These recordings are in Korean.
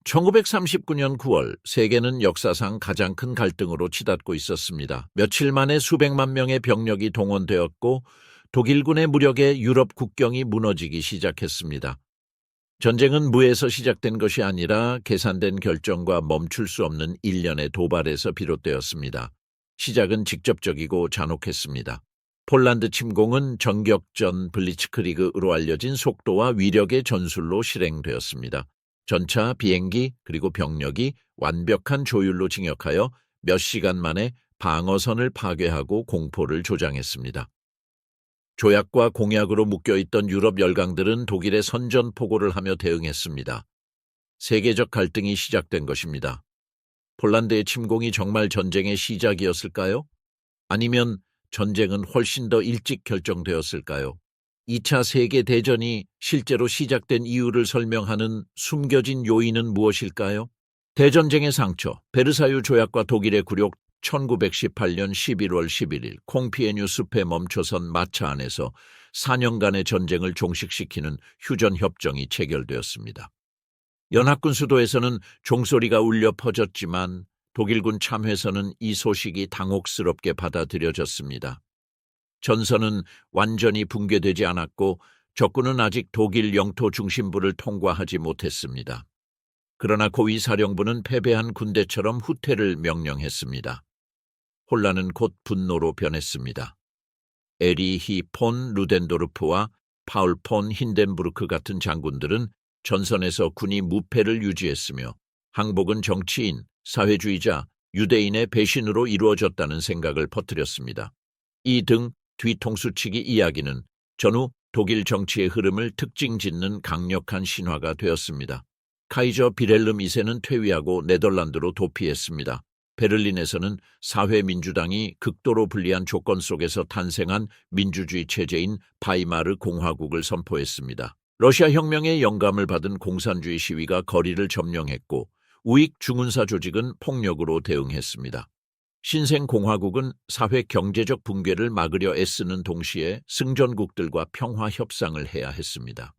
1939년 9월 세계는 역사상 가장 큰 갈등으로 치닫고 있었습니다. 며칠 만에 수백만 명의 병력이 동원되었고 독일군의 무력에 유럽 국경이 무너지기 시작했습니다. 전쟁은 무에서 시작된 것이 아니라 계산된 결정과 멈출 수 없는 일련의 도발에서 비롯되었습니다. 시작은 직접적이고 잔혹했습니다. 폴란드 침공은 전격전 블리츠크리그로 알려진 속도와 위력의 전술로 실행되었습니다. 전차, 비행기, 그리고 병력이 완벽한 조율로 진격하여 몇 시간 만에 방어선을 파괴하고 공포를 조장했습니다. 조약과 공약으로 묶여있던 유럽 열강들은 독일의 선전포고를 하며 대응했습니다. 세계적 갈등이 시작된 것입니다. 폴란드의 침공이 정말 전쟁의 시작이었을까요? 아니면 전쟁은 훨씬 더 일찍 결정되었을까요? 2차 세계대전이 실제로 시작된 이유를 설명하는 숨겨진 요인은 무엇일까요? 대전쟁의 상처, 베르사유 조약과 독일의 굴욕. 1918년 11월 11일 콩피에뉴 숲에 멈춰선 마차 안에서 4년간의 전쟁을 종식시키는 휴전협정이 체결되었습니다. 연합군 수도에서는 종소리가 울려 퍼졌지만 독일군 참회에서는 이 소식이 당혹스럽게 받아들여졌습니다. 전선은 완전히 붕괴되지 않았고 적군은 아직 독일 영토 중심부를 통과하지 못했습니다. 그러나 고위사령부는 패배한 군대처럼 후퇴를 명령했습니다. 혼란은 곧 분노로 변했습니다. 에리히 폰 루덴도르프와 파울 폰 힌덴부르크 같은 장군들은 전선에서 군이 무패를 유지했으며 항복은 정치인, 사회주의자, 유대인의 배신으로 이루어졌다는 생각을 퍼뜨렸습니다. 이 등 뒤통수치기 이야기는 전후 독일 정치의 흐름을 특징짓는 강력한 신화가 되었습니다. 카이저 비렐름 2세는 퇴위하고 네덜란드로 도피했습니다. 베를린에서는 사회민주당이 극도로 불리한 조건 속에서 탄생한 민주주의 체제인 바이마르 공화국을 선포했습니다. 러시아 혁명의 영감을 받은 공산주의 시위가 거리를 점령했고 우익 중은사 조직은 폭력으로 대응했습니다. 신생 공화국은 사회 경제적 붕괴를 막으려 애쓰는 동시에 승전국들과 평화 협상을 해야 했습니다.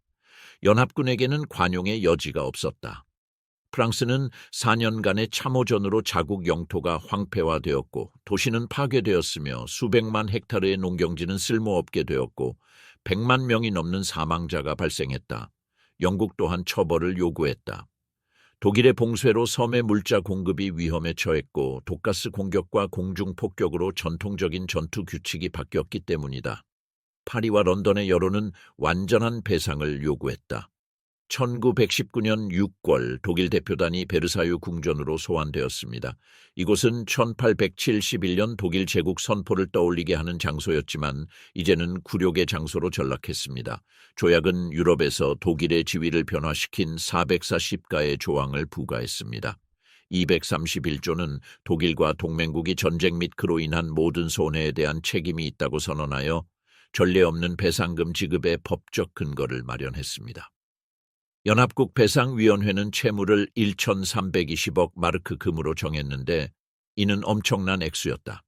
연합군에게는 관용의 여지가 없었다. 프랑스는 4년간의 참호전으로 자국 영토가 황폐화되었고 도시는 파괴되었으며 수백만 헥타르의 농경지는 쓸모없게 되었고 100만 명이 넘는 사망자가 발생했다. 영국 또한 처벌을 요구했다. 독일의 봉쇄로 섬의 물자 공급이 위험에 처했고 독가스 공격과 공중 폭격으로 전통적인 전투 규칙이 바뀌었기 때문이다. 파리와 런던의 여론은 완전한 배상을 요구했다. 1919년 6월 독일 대표단이 베르사유 궁전으로 소환되었습니다. 이곳은 1871년 독일 제국 선포를 떠올리게 하는 장소였지만 이제는 굴욕의 장소로 전락했습니다. 조약은 유럽에서 독일의 지위를 변화시킨 440가의 조항을 부과했습니다. 231조는 독일과 동맹국이 전쟁 및 그로 인한 모든 손해에 대한 책임이 있다고 선언하여 전례 없는 배상금 지급의 법적 근거를 마련했습니다. 연합국 배상위원회는 채무를 1,320억 마르크 금으로 정했는데 이는 엄청난 액수였다.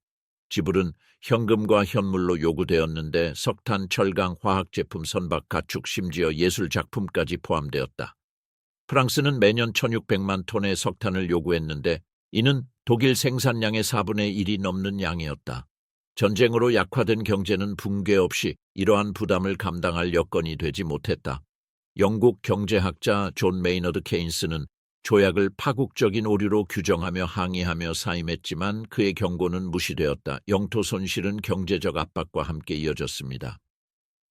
지불은 현금과 현물로 요구되었는데 석탄, 철강, 화학제품, 선박, 가축, 심지어 예술작품까지 포함되었다. 프랑스는 매년 1,600만 톤의 석탄을 요구했는데 이는 독일 생산량의 4분의 1이 넘는 양이었다. 전쟁으로 약화된 경제는 붕괴 없이 이러한 부담을 감당할 여건이 되지 못했다. 영국 경제학자 존 메이너드 케인스는 조약을 파국적인 오류로 규정하며 항의하며 사임했지만 그의 경고는 무시되었다. 영토 손실은 경제적 압박과 함께 이어졌습니다.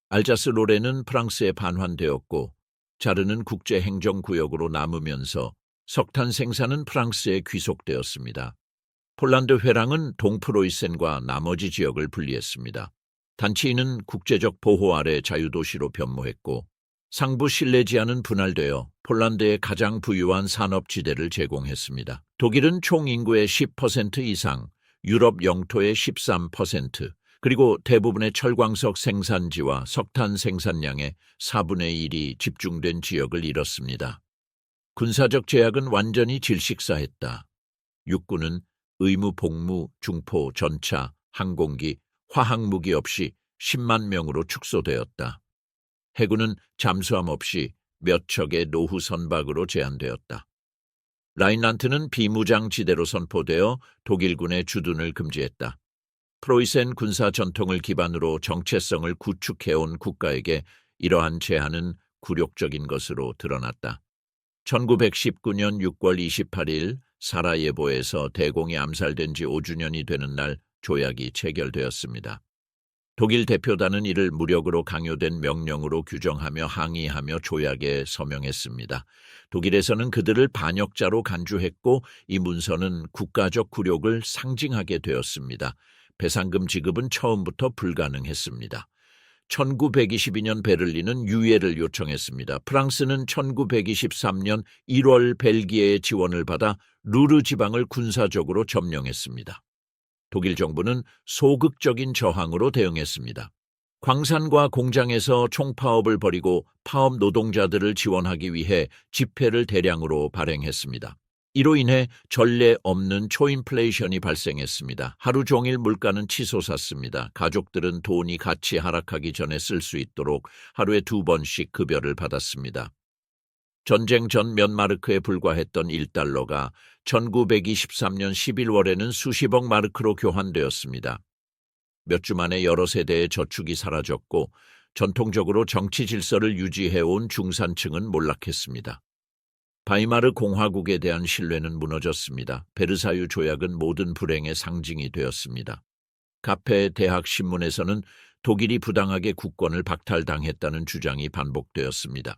알자스 로렌은 프랑스에 반환되었고 자르는 국제행정구역으로 남으면서 석탄 생산은 프랑스에 귀속되었습니다. 폴란드 회랑은 동프로이센과 나머지 지역을 분리했습니다. 단치인은 국제적 보호 아래 자유도시로 변모했고 상부 실레지아는 분할되어 폴란드의 가장 부유한 산업지대를 제공했습니다. 독일은 총 인구의 10% 이상, 유럽 영토의 13%, 그리고 대부분의 철광석 생산지와 석탄 생산량의 4분의 1이 집중된 지역을 잃었습니다. 군사적 제약은 완전히 질식사했다. 육군은 의무 복무, 중포, 전차, 항공기, 화학무기 없이 10만 명으로 축소되었다. 해군은 잠수함 없이 몇 척의 노후 선박으로 제한되었다. 라인란트는 비무장지대로 선포되어 독일군의 주둔을 금지했다. 프로이센 군사 전통을 기반으로 정체성을 구축해온 국가에게 이러한 제한은 굴욕적인 것으로 드러났다. 1919년 6월 28일 사라예보에서 대공이 암살된 지 5주년이 되는 날 조약이 체결되었습니다. 독일 대표단은 이를 무력으로 강요된 명령으로 규정하며 항의하며 조약에 서명했습니다. 독일에서는 그들을 반역자로 간주했고 이 문서는 국가적 굴욕을 상징하게 되었습니다. 배상금 지급은 처음부터 불가능했습니다. 1922년 베를린은 유예를 요청했습니다. 프랑스는 1923년 1월 벨기에의 지원을 받아 루르 지방을 군사적으로 점령했습니다. 독일 정부는 소극적인 저항으로 대응했습니다. 광산과 공장에서 총파업을 벌이고 파업 노동자들을 지원하기 위해 집회를 대량으로 발행했습니다. 이로 인해 전례 없는 초인플레이션이 발생했습니다. 하루 종일 물가는 치솟았습니다. 가족들은 돈이 가치 하락하기 전에 쓸 수 있도록 하루에 2번씩 급여를 받았습니다. 전쟁 전 몇 마르크에 불과했던 1달러가 1923년 11월에는 수십억 마르크로 교환되었습니다. 몇 주 만에 여러 세대의 저축이 사라졌고 전통적으로 정치 질서를 유지해온 중산층은 몰락했습니다. 바이마르 공화국에 대한 신뢰는 무너졌습니다. 베르사유 조약은 모든 불행의 상징이 되었습니다. 카페 대학 신문에서는 독일이 부당하게 국권을 박탈당했다는 주장이 반복되었습니다.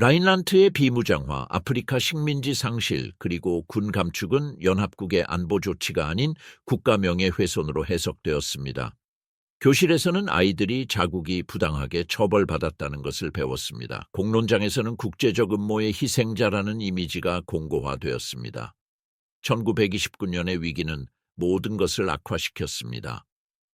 라인란트의 비무장화, 아프리카 식민지 상실, 그리고 군 감축은 연합국의 안보 조치가 아닌 국가 명예훼손으로 해석되었습니다. 교실에서는 아이들이 자국이 부당하게 처벌받았다는 것을 배웠습니다. 공론장에서는 국제적 음모의 희생자라는 이미지가 공고화되었습니다. 1929년의 위기는 모든 것을 악화시켰습니다.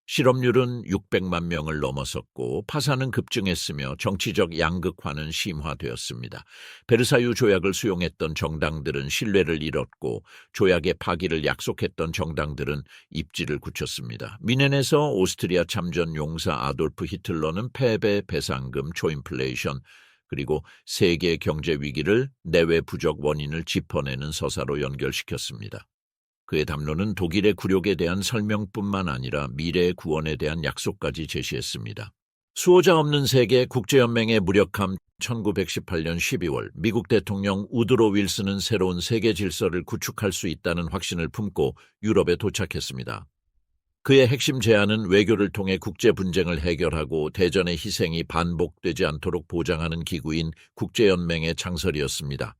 실업률은 600만 명을 넘어섰고 파산은 급증했으며 정치적 양극화는 심화되었습니다. 베르사유 조약을 수용했던 정당들은 신뢰를 잃었고 조약의 파기를 약속했던 정당들은 입지를 굳혔습니다. 미넨에서 오스트리아 참전 용사 아돌프 히틀러는 패배, 배상금, 초인플레이션, 그리고 세계 경제 위기를 내외 부족 원인을 짚어내는 서사로 연결시켰습니다. 그의 담론은 독일의 굴욕에 대한 설명뿐만 아니라 미래의 구원에 대한 약속까지 제시했습니다. 수호자 없는 세계 국제연맹의 무력함. 1918년 12월 미국 대통령 우드로 윌슨은 새로운 세계 질서를 구축할 수 있다는 확신을 품고 유럽에 도착했습니다. 그의 핵심 제안은 외교를 통해 국제 분쟁을 해결하고 대전의 희생이 반복되지 않도록 보장하는 기구인 국제연맹의 창설이었습니다.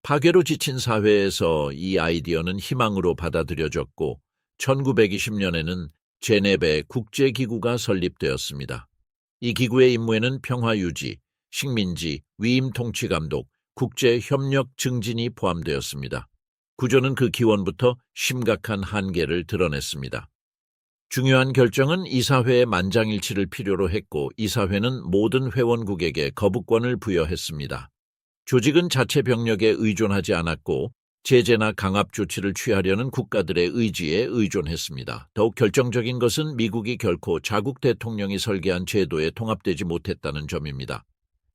파괴로 지친 사회에서 이 아이디어는 희망으로 받아들여졌고 1920년에는 제네베 국제기구가 설립되었습니다. 이 기구의 임무에는 평화유지, 식민지, 위임 통치감독, 국제협력 증진이 포함되었습니다. 구조는 그 기원부터 심각한 한계를 드러냈습니다. 중요한 결정은 이사회의 만장일치를 필요로 했고 이사회는 모든 회원국에게 거부권을 부여했습니다. 조직은 자체 병력에 의존하지 않았고 제재나 강압 조치를 취하려는 국가들의 의지에 의존했습니다. 더욱 결정적인 것은 미국이 결코 자국 대통령이 설계한 제도에 통합되지 못했다는 점입니다.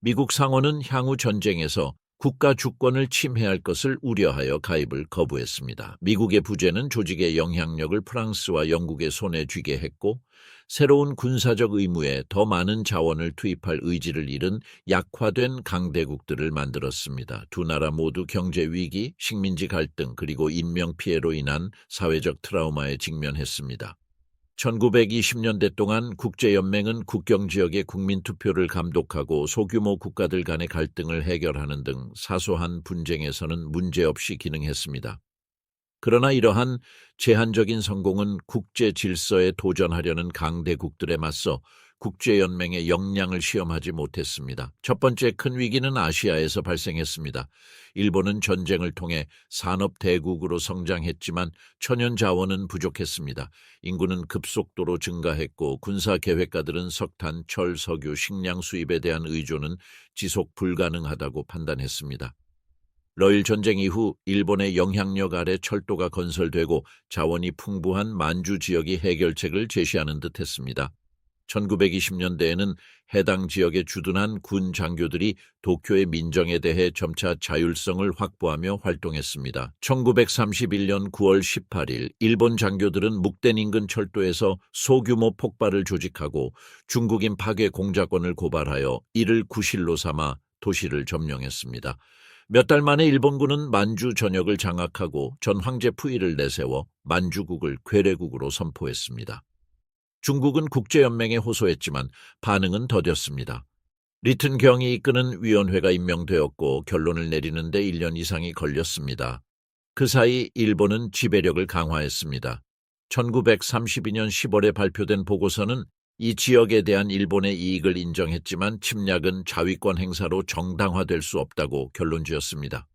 미국 상원은 향후 전쟁에서 국가 주권을 침해할 것을 우려하여 가입을 거부했습니다. 미국의 부재는 조직의 영향력을 프랑스와 영국의 손에 쥐게 했고 새로운 군사적 의무에 더 많은 자원을 투입할 의지를 잃은 약화된 강대국들을 만들었습니다. 두 나라 모두 경제 위기, 식민지 갈등, 그리고 인명피해로 인한 사회적 트라우마에 직면했습니다. 1920년대 동안 국제연맹은 국경지역의 국민투표를 감독하고 소규모 국가들 간의 갈등을 해결하는 등 사소한 분쟁에서는 문제없이 기능했습니다. 그러나 이러한 제한적인 성공은 국제 질서에 도전하려는 강대국들에 맞서 국제연맹의 역량을 시험하지 못했습니다. 첫 번째 큰 위기는 아시아에서 발생했습니다. 일본은 전쟁을 통해 산업 대국으로 성장했지만 천연 자원은 부족했습니다. 인구는 급속도로 증가했고 군사 계획가들은 석탄, 철, 석유, 식량 수입에 대한 의존은 지속 불가능하다고 판단했습니다. 러일 전쟁 이후 일본의 영향력 아래 철도가 건설되고 자원이 풍부한 만주 지역이 해결책을 제시하는 듯 했습니다. 1920년대에는 해당 지역에 주둔한 군 장교들이 도쿄의 민정에 대해 점차 자율성을 확보하며 활동했습니다. 1931년 9월 18일 일본 장교들은 묵덴 인근 철도에서 소규모 폭발을 조직하고 중국인 파괴 공작원을 고발하여 이를 구실로 삼아 도시를 점령했습니다. 몇 달 만에 일본군은 만주 전역을 장악하고 전 황제 푸이를 내세워 만주국을 괴뢰국으로 선포했습니다. 중국은 국제연맹에 호소했지만 반응은 더뎠습니다. 리튼경이 이끄는 위원회가 임명되었고 결론을 내리는데 1년 이상이 걸렸습니다. 그 사이 일본은 지배력을 강화했습니다. 1932년 10월에 발표된 보고서는 이 지역에 대한 일본의 이익을 인정했지만 침략은 자위권 행사로 정당화될 수 없다고 결론지었습니다.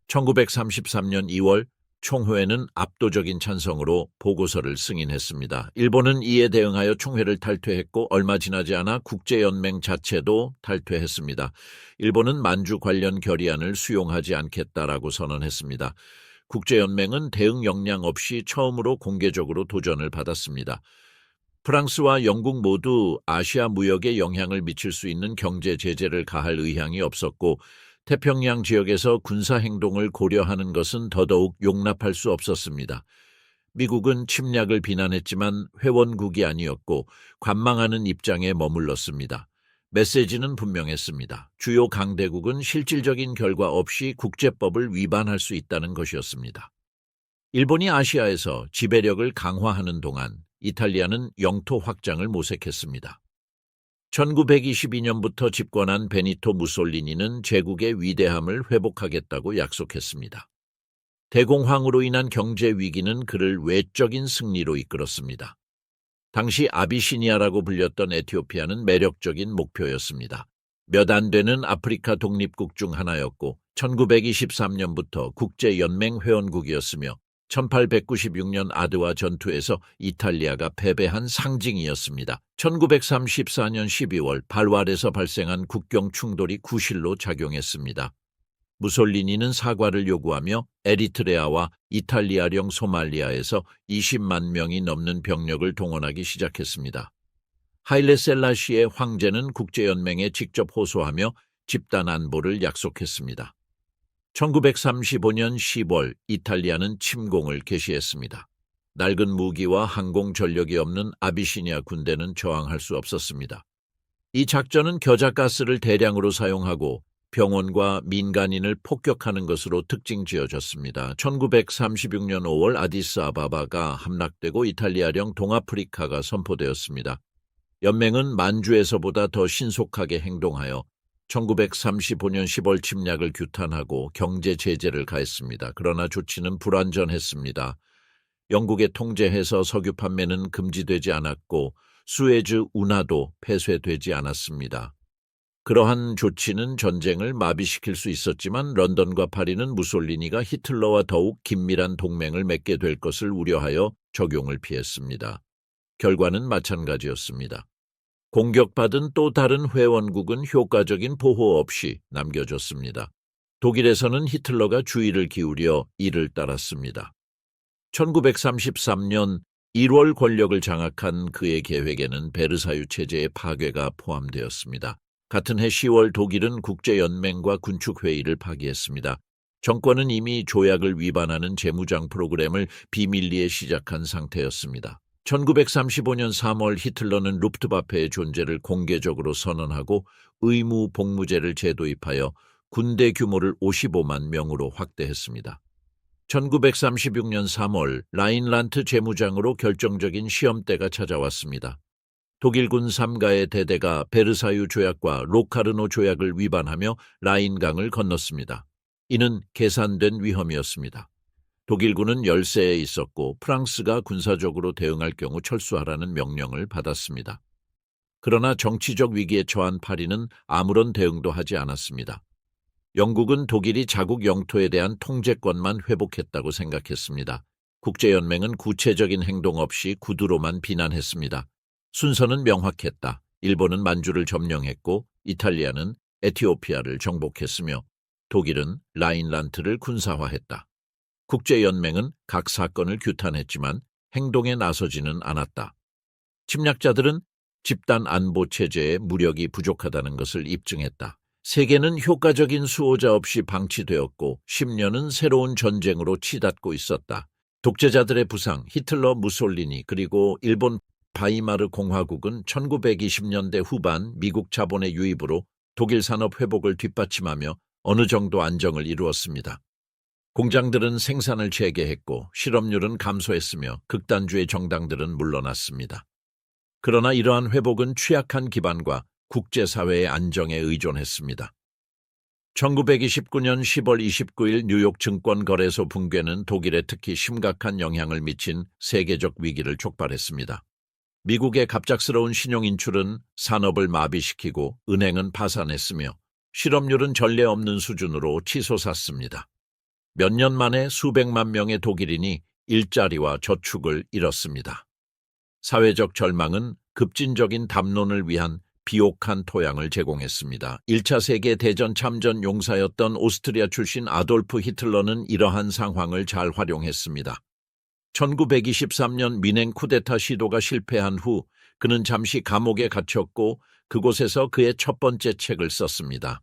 1933년 2월 총회는 압도적인 찬성으로 보고서를 승인했습니다. 일본은 이에 대응하여 총회를 탈퇴했고 얼마 지나지 않아 국제연맹 자체도 탈퇴했습니다. 일본은 만주 관련 결의안을 수용하지 않겠다라고 선언했습니다. 국제연맹은 대응 역량 없이 처음으로 공개적으로 도전을 받았습니다. 프랑스와 영국 모두 아시아 무역에 영향을 미칠 수 있는 경제 제재를 가할 의향이 없었고 태평양 지역에서 군사 행동을 고려하는 것은 더더욱 용납할 수 없었습니다. 미국은 침략을 비난했지만 회원국이 아니었고 관망하는 입장에 머물렀습니다. 메시지는 분명했습니다. 주요 강대국은 실질적인 결과 없이 국제법을 위반할 수 있다는 것이었습니다. 일본이 아시아에서 지배력을 강화하는 동안 이탈리아는 영토 확장을 모색했습니다. 1922년부터 집권한 베니토 무솔리니는 제국의 위대함을 회복하겠다고 약속했습니다. 대공황으로 인한 경제 위기는 그를 외적인 승리로 이끌었습니다. 당시 아비시니아라고 불렸던 에티오피아는 매력적인 목표였습니다. 몇 안 되는 아프리카 독립국 중 하나였고 1923년부터 국제연맹 회원국이었으며 1896년 아드와 전투에서 이탈리아가 패배한 상징이었습니다. 1934년 12월 발왈에서 발생한 국경 충돌이 구실로 작용했습니다. 무솔리니는 사과를 요구하며 에리트레아와 이탈리아령 소말리아에서 20만 명이 넘는 병력을 동원하기 시작했습니다. 하일레 셀라시의 황제는 국제연맹에 직접 호소하며 집단 안보를 약속했습니다. 1935년 10월 이탈리아는 침공을 개시했습니다. 낡은 무기와 항공 전력이 없는 아비시니아 군대는 저항할 수 없었습니다. 이 작전은 겨자가스를 대량으로 사용하고 병원과 민간인을 폭격하는 것으로 특징 지어졌습니다. 1936년 5월 아디스아바바가 함락되고 이탈리아령 동아프리카가 선포되었습니다. 연맹은 만주에서보다 더 신속하게 행동하여 1935년 10월 침략을 규탄하고 경제 제재를 가했습니다. 그러나 조치는 불완전했습니다. 영국의 통제해서 석유 판매는 금지되지 않았고 수에즈 운하도 폐쇄되지 않았습니다. 그러한 조치는 전쟁을 마비시킬 수 있었지만 런던과 파리는 무솔리니가 히틀러와 더욱 긴밀한 동맹을 맺게 될 것을 우려하여 적용을 피했습니다. 결과는 마찬가지였습니다. 공격받은 또 다른 회원국은 효과적인 보호 없이 남겨졌습니다. 독일에서는 히틀러가 주의를 기울여 이를 따랐습니다. 1933년 1월 권력을 장악한 그의 계획에는 베르사유 체제의 파괴가 포함되었습니다. 같은 해 10월 독일은 국제연맹과 군축회의를 파기했습니다. 정권은 이미 조약을 위반하는 재무장 프로그램을 비밀리에 시작한 상태였습니다. 1935년 3월 히틀러는 루프트바페의 존재를 공개적으로 선언하고 의무 복무제를 재도입하여 군대 규모를 55만 명으로 확대했습니다. 1936년 3월 라인란트 재무장으로 결정적인 시험대가 찾아왔습니다. 독일군 3가의 대대가 베르사유 조약과 로카르노 조약을 위반하며 라인강을 건넜습니다. 이는 계산된 위험이었습니다. 독일군은 열세에 있었고 프랑스가 군사적으로 대응할 경우 철수하라는 명령을 받았습니다. 그러나 정치적 위기에 처한 파리는 아무런 대응도 하지 않았습니다. 영국은 독일이 자국 영토에 대한 통제권만 회복했다고 생각했습니다. 국제연맹은 구체적인 행동 없이 구두로만 비난했습니다. 순서는 명확했다. 일본은 만주를 점령했고 이탈리아는 에티오피아를 정복했으며 독일은 라인란트를 군사화했다. 국제연맹은 각 사건을 규탄했지만 행동에 나서지는 않았다. 침략자들은 집단 안보 체제에 무력이 부족하다는 것을 입증했다. 세계는 효과적인 수호자 없이 방치되었고 10년은 새로운 전쟁으로 치닫고 있었다. 독재자들의 부상, 히틀러, 무솔리니 그리고 일본 바이마르 공화국은 1920년대 후반 미국 자본의 유입으로 독일 산업 회복을 뒷받침하며 어느 정도 안정을 이루었습니다. 공장들은 생산을 재개했고 실업률은 감소했으며 극단주의 정당들은 물러났습니다. 그러나 이러한 회복은 취약한 기반과 국제사회의 안정에 의존했습니다. 1929년 10월 29일 뉴욕 증권거래소 붕괴는 독일에 특히 심각한 영향을 미친 세계적 위기를 촉발했습니다. 미국의 갑작스러운 신용인출은 산업을 마비시키고 은행은 파산했으며 실업률은 전례 없는 수준으로 치솟았습니다. 몇 년 만에 수백만 명의 독일인이 일자리와 저축을 잃었습니다. 사회적 절망은 급진적인 담론을 위한 비옥한 토양을 제공했습니다. 1차 세계대전 참전 용사였던 오스트리아 출신 아돌프 히틀러는 이러한 상황을 잘 활용했습니다. 1923년 미넨 쿠데타 시도가 실패한 후 그는 잠시 감옥에 갇혔고 그곳에서 그의 첫 번째 책을 썼습니다.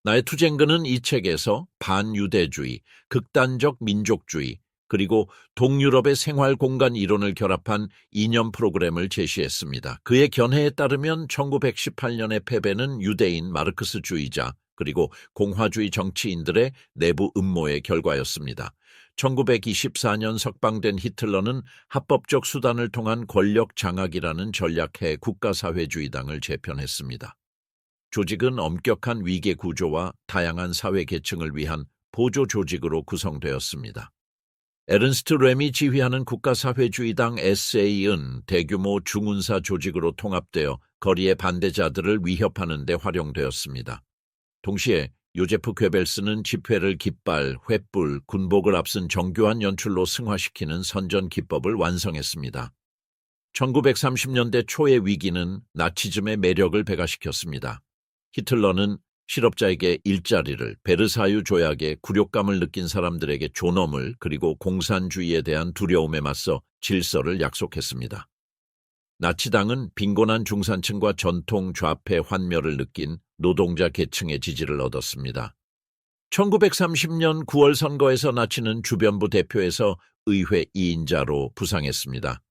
나의 투쟁근은 이 책에서 반유대주의, 극단적 민족주의, 그리고 동유럽의 생활공간 이론을 결합한 이념 프로그램을 제시했습니다. 그의 견해에 따르면 1918년의 패배는 유대인 마르크스주의자 그리고 공화주의 정치인들의 내부 음모의 결과였습니다. 1924년 석방된 히틀러는 합법적 수단을 통한 권력 장악이라는 전략해 국가사회주의당을 재편했습니다. 조직은 엄격한 위계 구조와 다양한 사회 계층을 위한 보조 조직으로 구성되었습니다. 에른스트 램이 지휘하는 국가사회주의당 SA은 대규모 중운사 조직으로 통합되어 거리의 반대자들을 위협하는 데 활용되었습니다. 동시에 요제프 괴벨스는 집회를 깃발, 횃불, 군복을 앞선 정교한 연출로 승화시키는 선전 기법을 완성했습니다. 1930년대 초의 위기는 나치즘의 매력을 배가시켰습니다. 히틀러는 실업자에게 일자리를, 베르사유 조약의 굴욕감을 느낀 사람들에게 존엄을, 그리고 공산주의에 대한 두려움에 맞서 질서를 약속했습니다. 나치당은 빈곤한 중산층과 전통 좌패 환멸을 느낀 노동자 계층의 지지를 얻었습니다. 1930년 9월 선거에서 나치는 주변부 대표에서 의회 2인자로 부상했습니다.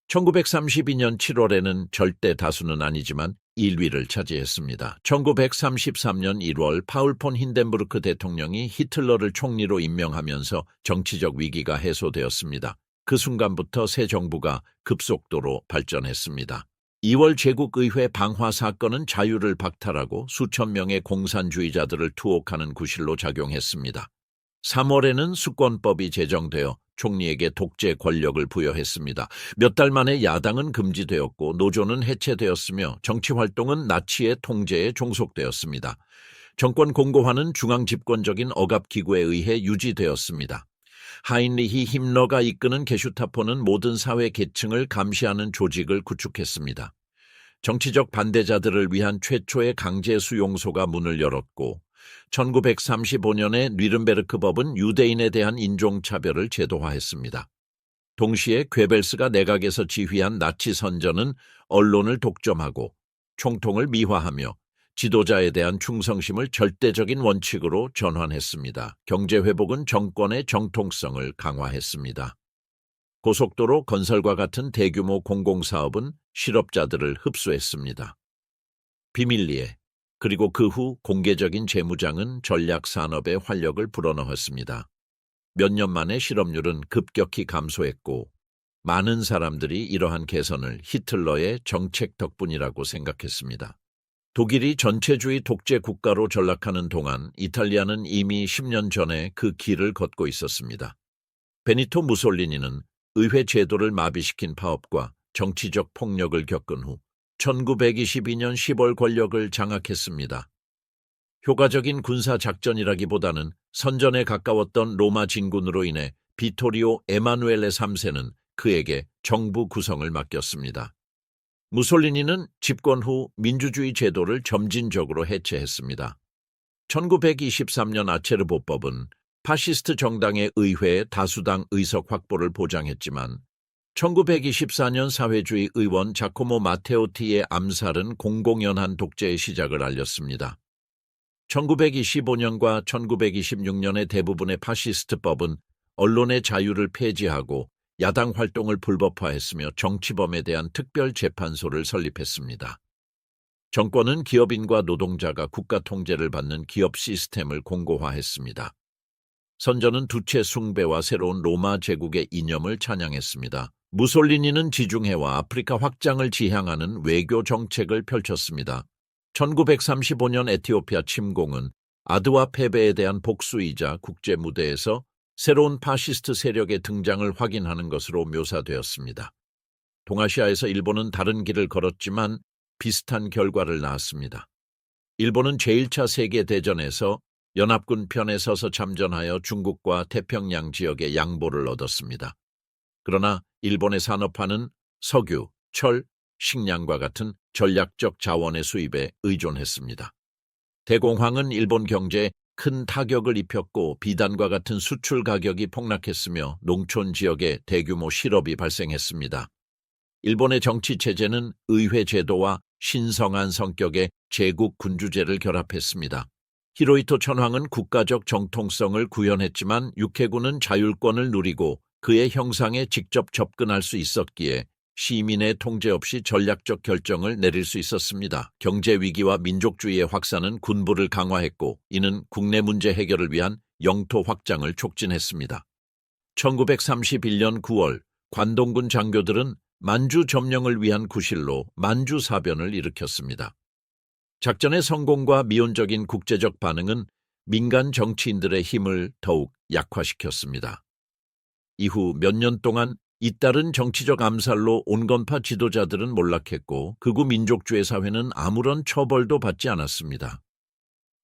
1932년 7월에는 절대 다수는 아니지만 1위를 차지했습니다. 1933년 1월 파울 폰 힌덴부르크 대통령이 히틀러를 총리로 임명하면서 정치적 위기가 해소되었습니다. 그 순간부터 새 정부가 급속도로 발전했습니다. 2월 제국의회 방화 사건은 자유를 박탈하고 수천 명의 공산주의자들을 투옥하는 구실로 작용했습니다. 3월에는 수권법이 제정되어 총리에게 독재 권력을 부여했습니다. 몇 달 만에 야당은 금지되었고 노조는 해체되었으며 정치활동은 나치의 통제에 종속되었습니다. 정권 공고화는 중앙집권적인 억압기구에 의해 유지되었습니다. 하인리히 힘러가 이끄는 게슈타포는 모든 사회 계층을 감시하는 조직을 구축했습니다. 정치적 반대자들을 위한 최초의 강제 수용소가 문을 열었고 1935년에 뉘른베르크 법은 유대인에 대한 인종차별을 제도화했습니다. 동시에 괴벨스가 내각에서 지휘한 나치 선전은 언론을 독점하고 총통을 미화하며 지도자에 대한 충성심을 절대적인 원칙으로 전환했습니다. 경제회복은 정권의 정통성을 강화했습니다. 고속도로 건설과 같은 대규모 공공사업은 실업자들을 흡수했습니다. 비밀리에 그리고 그 후 공개적인 재무장은 전략산업의 활력을 불어넣었습니다. 몇 년 만에 실업률은 급격히 감소했고 많은 사람들이 이러한 개선을 히틀러의 정책 덕분이라고 생각했습니다. 독일이 전체주의 독재 국가로 전락하는 동안 이탈리아는 이미 10년 전에 그 길을 걷고 있었습니다. 베니토 무솔리니는 의회 제도를 마비시킨 파업과 정치적 폭력을 겪은 후 1922년 10월 권력을 장악했습니다. 효과적인 군사작전이라기보다는 선전에 가까웠던 로마 진군으로 인해 비토리오 에마누엘레 3세는 그에게 정부 구성을 맡겼습니다. 무솔리니는 집권 후 민주주의 제도를 점진적으로 해체했습니다. 1923년 아체르보법은 파시스트 정당의 의회의 다수당 의석 확보를 보장했지만 1924년 사회주의 의원 자코모 마테오티의 암살은 공공연한 독재의 시작을 알렸습니다. 1925년과 1926년의 대부분의 파시스트법은 언론의 자유를 폐지하고 야당 활동을 불법화했으며 정치범에 대한 특별재판소를 설립했습니다. 정권은 기업인과 노동자가 국가 통제를 받는 기업 시스템을 공고화했습니다. 선전은 두체 숭배와 새로운 로마 제국의 이념을 찬양했습니다. 무솔리니는 지중해와 아프리카 확장을 지향하는 외교 정책을 펼쳤습니다. 1935년 에티오피아 침공은 아드와 패배에 대한 복수이자 국제 무대에서 새로운 파시스트 세력의 등장을 확인하는 것으로 묘사되었습니다. 동아시아에서 일본은 다른 길을 걸었지만 비슷한 결과를 낳았습니다. 일본은 제1차 세계대전에서 연합군 편에 서서 참전하여 중국과 태평양 지역의 양보를 얻었습니다. 그러나 일본의 산업화는 석유, 철, 식량과 같은 전략적 자원의 수입에 의존했습니다. 대공황은 일본 경제에 큰 타격을 입혔고 비단과 같은 수출 가격이 폭락했으며 농촌 지역에 대규모 실업이 발생했습니다. 일본의 정치 체제는 의회 제도와 신성한 성격의 제국 군주제를 결합했습니다. 히로히토 천황은 국가적 정통성을 구현했지만 육해군은 자율권을 누리고 그의 형상에 직접 접근할 수 있었기에 시민의 통제 없이 전략적 결정을 내릴 수 있었습니다. 경제 위기와 민족주의의 확산은 군부를 강화했고 이는 국내 문제 해결을 위한 영토 확장을 촉진했습니다. 1931년 9월 관동군 장교들은 만주 점령을 위한 구실로 만주사변을 일으켰습니다. 작전의 성공과 미온적인 국제적 반응은 민간 정치인들의 힘을 더욱 약화시켰습니다. 이후 몇 년 동안 잇따른 정치적 암살로 온건파 지도자들은 몰락했고 극우 민족주의 사회는 아무런 처벌도 받지 않았습니다.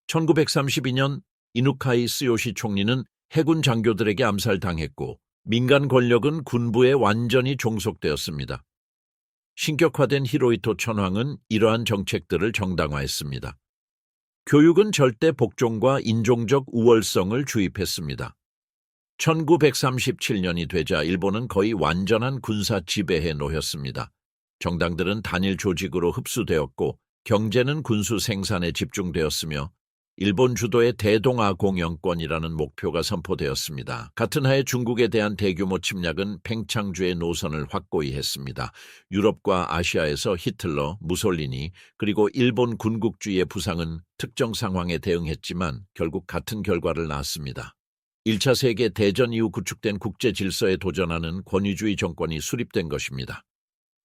1932년 이누카이 스요시 총리는 해군 장교들에게 암살당했고 민간 권력은 군부에 완전히 종속되었습니다. 신격화된 히로히토 천황은 이러한 정책들을 정당화했습니다. 교육은 절대 복종과 인종적 우월성을 주입했습니다. 1937년이 되자 일본은 거의 완전한 군사 지배에 놓였습니다. 정당들은 단일 조직으로 흡수되었고 경제는 군수 생산에 집중되었으며 일본 주도의 대동아 공영권이라는 목표가 선포되었습니다. 같은 해에 중국에 대한 대규모 침략은 팽창주의 노선을 확고히 했습니다. 유럽과 아시아에서 히틀러, 무솔리니 그리고 일본 군국주의의 부상은 특정 상황에 대응했지만 결국 같은 결과를 낳았습니다. 1차 세계 대전 이후 구축된 국제 질서에 도전하는 권위주의 정권이 수립된 것입니다.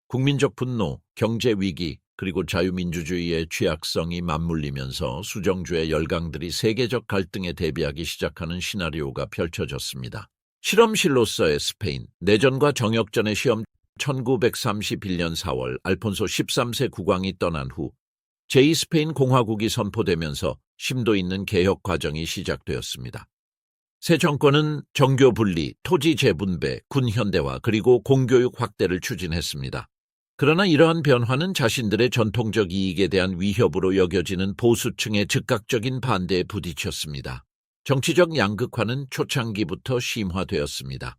국민적 분노, 경제 위기, 그리고 자유민주주의의 취약성이 맞물리면서 수정주의 열강들이 세계적 갈등에 대비하기 시작하는 시나리오가 펼쳐졌습니다. 실험실로서의 스페인, 내전과 정역전의 시험 1931년 4월 알폰소 13세 국왕이 떠난 후 제2스페인 공화국이 선포되면서 심도 있는 개혁 과정이 시작되었습니다. 새 정권은 정교 분리, 토지 재분배, 군 현대화 그리고 공교육 확대를 추진했습니다. 그러나 이러한 변화는 자신들의 전통적 이익에 대한 위협으로 여겨지는 보수층의 즉각적인 반대에 부딪혔습니다. 정치적 양극화는 초창기부터 심화되었습니다.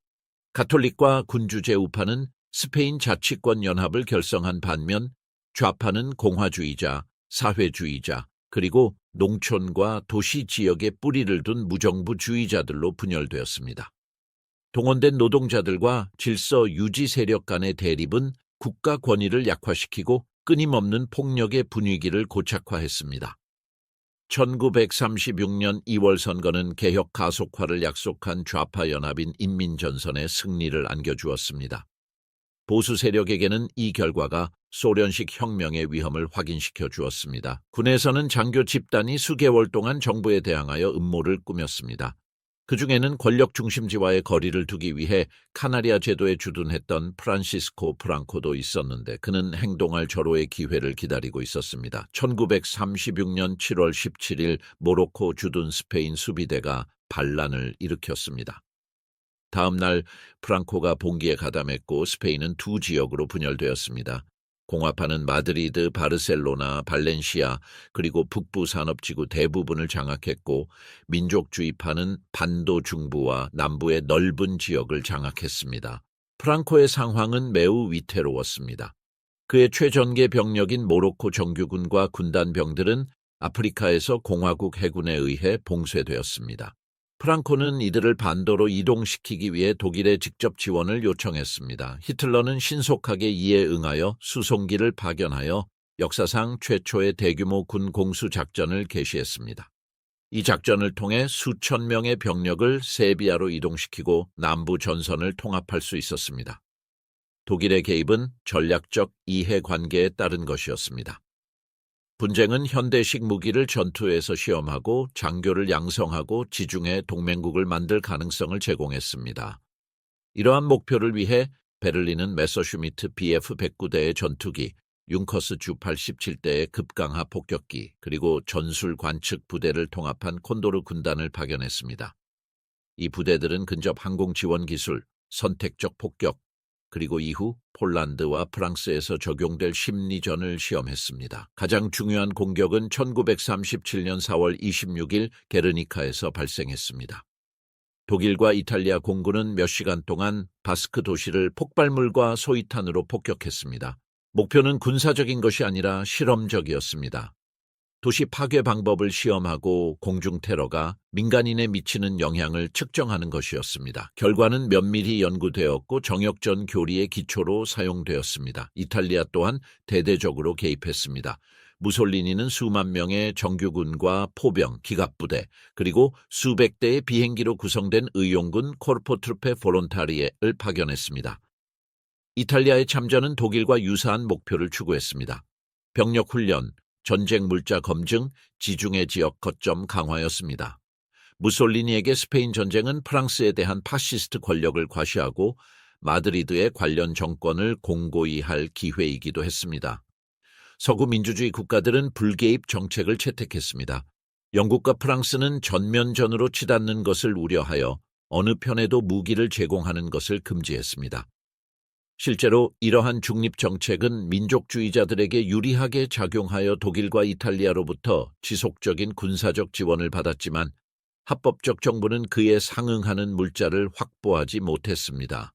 가톨릭과 군주제 우파는 스페인 자치권 연합을 결성한 반면 좌파는 공화주의자, 사회주의자, 그리고 농촌과 도시 지역에 뿌리를 둔 무정부주의자들로 분열되었습니다. 동원된 노동자들과 질서 유지 세력 간의 대립은 국가 권위를 약화시키고 끊임없는 폭력의 분위기를 고착화했습니다. 1936년 2월 선거는 개혁 가속화를 약속한 좌파 연합인 인민전선의 승리를 안겨주었습니다. 보수 세력에게는 이 결과가 소련식 혁명의 위험을 확인시켜 주었습니다. 군에서는 장교 집단이 수개월 동안 정부에 대항하여 음모를 꾸몄습니다. 그중에는 권력 중심지와의 거리를 두기 위해 카나리아 제도에 주둔했던 프란시스코 프랑코도 있었는데 그는 행동할 절호의 기회를 기다리고 있었습니다. 1936년 7월 17일 모로코 주둔 스페인 수비대가 반란을 일으켰습니다. 다음 날 프랑코가 봉기에 가담했고 스페인은 두 지역으로 분열되었습니다. 공화파는 마드리드, 바르셀로나, 발렌시아 그리고 북부 산업지구 대부분을 장악했고 민족주의파는 반도 중부와 남부의 넓은 지역을 장악했습니다. 프랑코의 상황은 매우 위태로웠습니다. 그의 최전계 병력인 모로코 정규군과 군단병들은 아프리카에서 공화국 해군에 의해 봉쇄되었습니다. 프랑코는 이들을 반도로 이동시키기 위해 독일에 직접 지원을 요청했습니다. 히틀러는 신속하게 이에 응하여 수송기를 파견하여 역사상 최초의 대규모 군 공수 작전을 개시했습니다. 이 작전을 통해 수천 명의 병력을 세비야로 이동시키고 남부 전선을 통합할 수 있었습니다. 독일의 개입은 전략적 이해관계에 따른 것이었습니다. 분쟁은 현대식 무기를 전투에서 시험하고 장교를 양성하고 지중해 동맹국을 만들 가능성을 제공했습니다. 이러한 목표를 위해 베를린은 메서슈미트 BF-109대의 전투기, 융커스 주 87대의 급강하 폭격기, 그리고 전술 관측 부대를 통합한 콘도르 군단을 파견했습니다. 이 부대들은 근접 항공 지원 기술, 선택적 폭격, 그리고 이후 폴란드와 프랑스에서 적용될 심리전을 시험했습니다. 가장 중요한 공격은 1937년 4월 26일 게르니카에서 발생했습니다. 독일과 이탈리아 공군은 몇 시간 동안 바스크 도시를 폭발물과 소위탄으로 폭격했습니다. 목표는 군사적인 것이 아니라 실험적이었습니다. 도시 파괴 방법을 시험하고 공중 테러가 민간인에 미치는 영향을 측정하는 것이었습니다. 결과는 면밀히 연구되었고 정역전 교리의 기초로 사용되었습니다. 이탈리아 또한 대대적으로 개입했습니다. 무솔리니는 수만 명의 정규군과 포병, 기갑부대, 그리고 수백 대의 비행기로 구성된 의용군 코르포 트루페 볼론타리에를 파견했습니다. 이탈리아의 참전은 독일과 유사한 목표를 추구했습니다. 병력 훈련, 전쟁 물자 검증, 지중해 지역 거점 강화였습니다. 무솔리니에게 스페인 전쟁은 프랑스에 대한 파시스트 권력을 과시하고 마드리드의 관련 정권을 공고히 할 기회이기도 했습니다. 서구 민주주의 국가들은 불개입 정책을 채택했습니다. 영국과 프랑스는 전면전으로 치닫는 것을 우려하여 어느 편에도 무기를 제공하는 것을 금지했습니다. 실제로 이러한 중립 정책은 민족주의자들에게 유리하게 작용하여 독일과 이탈리아로부터 지속적인 군사적 지원을 받았지만 합법적 정부는 그에 상응하는 물자를 확보하지 못했습니다.